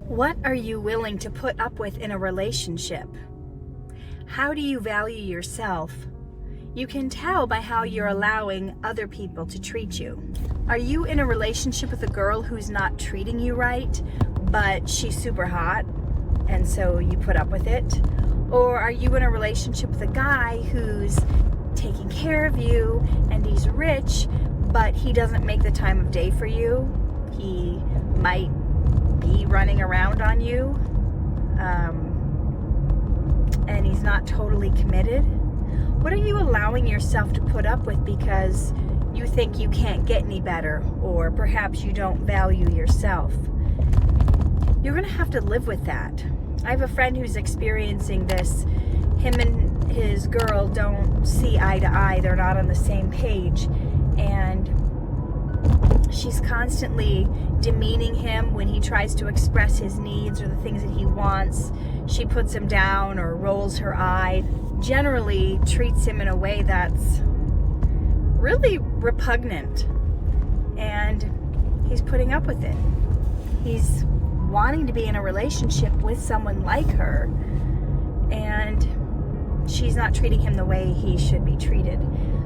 What are you willing to put up with in a relationship? How do you value yourself? You can tell by how you're allowing other people to treat you. Are you in a relationship with a girl who's not treating you right, but she's super hot, and so you put up with it? Or are you in a relationship with a guy who's taking care of you, and he's rich, but he doesn't make the time of day for you? He might be running around on you, and he's not totally committed. What are you allowing yourself to put up with because you think you can't get any better, or perhaps you don't value yourself? You're going to have to live with that. I have a friend who's experiencing this. Him and his girl don't see eye to eye. They're not on the same page, and she's constantly demeaning him when he tries to express his needs or the things that he wants. She puts him down or rolls her eye, generally treats him in a way that's really repugnant, and he's putting up with it. He's wanting to be in a relationship with someone like her, and she's not treating him the way he should be treated.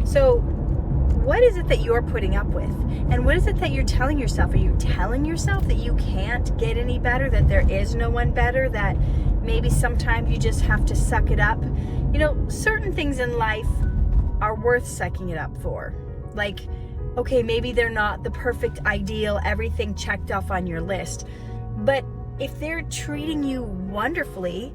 So what is it that you're putting up with? And what is it that you're telling yourself? Are you telling yourself that you can't get any better, that there is no one better, that maybe sometimes you just have to suck it up? You know, certain things in life are worth sucking it up for. Like, okay, maybe they're not the perfect ideal, everything checked off on your list. But if they're treating you wonderfully,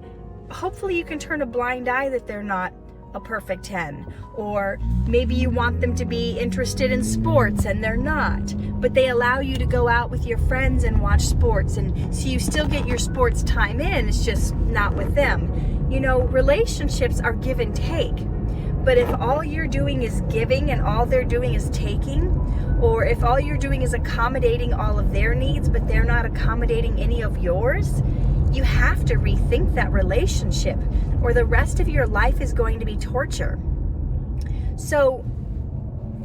hopefully you can turn a blind eye that they're not a perfect 10. Or maybe you want them to be interested in sports and they're not, but they allow you to go out with your friends and watch sports, and so you still get your sports time in, it's just not with them. You know, relationships are give and take. But if all you're doing is giving and all they're doing is taking, or if all you're doing is accommodating all of their needs but they're not accommodating any of yours, you have to rethink that relationship, or the rest of your life is going to be torture. So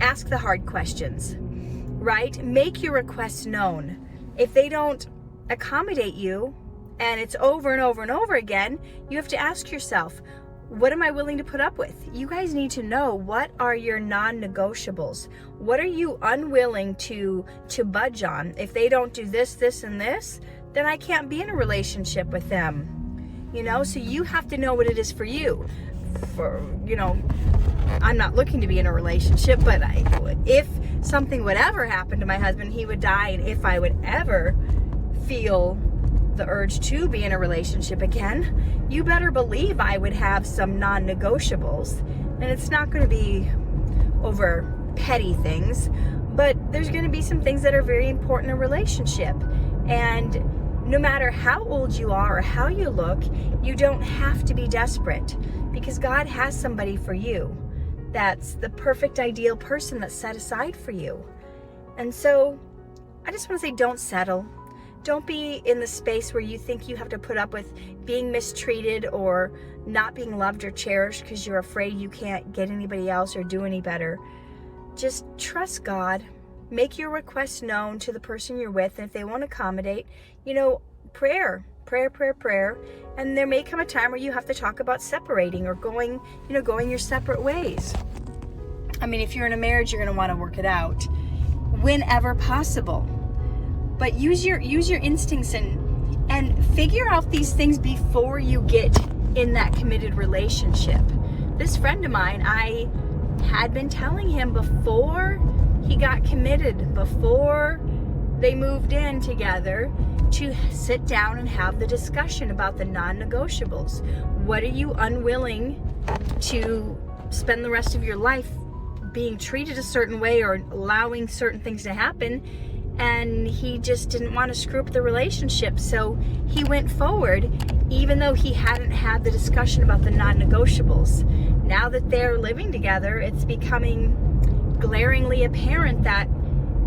ask the hard questions, right? Make your requests known. If they don't accommodate you and it's over and over and over again, you have to ask yourself, what am I willing to put up with? You guys need to know, what are your non-negotiables? What are you unwilling to budge on? If they don't do this, this, and this, then I can't be in a relationship with them. You know, so you have to know what it is for you. I'm not looking to be in a relationship, but if something would ever happen to my husband, he would die, and if I would ever feel the urge to be in a relationship again, you better believe I would have some non-negotiables. And it's not going to be over petty things, but there's going to be some things that are very important in a relationship. And no matter how old you are or how you look, you don't have to be desperate, because God has somebody for you that's the perfect ideal person that's set aside for you. And so I just want to say, don't settle. Don't be in the space where you think you have to put up with being mistreated or not being loved or cherished because you're afraid you can't get anybody else or do any better. Just trust God. Make your requests known to the person you're with, and if they won't accommodate, prayer. And there may come a time where you have to talk about separating or going your separate ways. I mean, if you're in a marriage, you're going to want to work it out whenever possible. But use your instincts and figure out these things before you get in that committed relationship. This friend of mine, I had been telling him before he got committed, before they moved in together, to sit down and have the discussion about the non-negotiables. What are you unwilling to spend the rest of your life being treated a certain way or allowing certain things to happen? And he just didn't want to screw up the relationship, so he went forward even though he hadn't had the discussion about the non-negotiables. Now that they're living together, it's becoming glaringly apparent that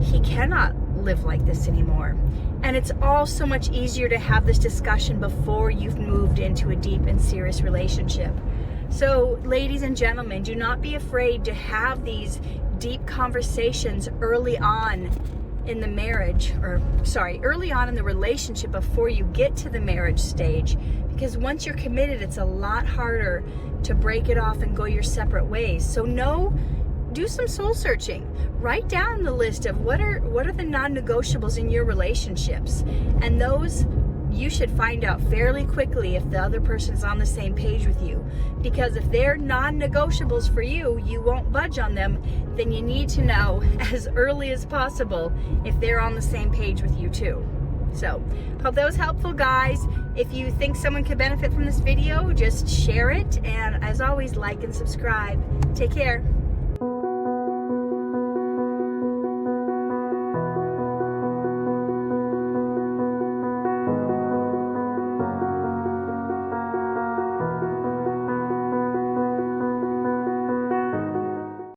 he cannot live like this anymore. And it's all so much easier to have this discussion before you've moved into a deep and serious relationship. So, ladies and gentlemen, do not be afraid to have these deep conversations early on in the marriage, early on in the relationship before you get to the marriage stage, because once you're committed, it's a lot harder to break it off and go your separate ways. So do some soul searching. Write down the list of what are the non-negotiables in your relationships, and those you should find out fairly quickly if the other person's on the same page with you. Because if they're non-negotiables for you, you won't budge on them, then you need to know as early as possible if they're on the same page with you too. So, hope that was helpful, guys. If you think someone could benefit from this video, just share it. And as always, like and subscribe. Take care.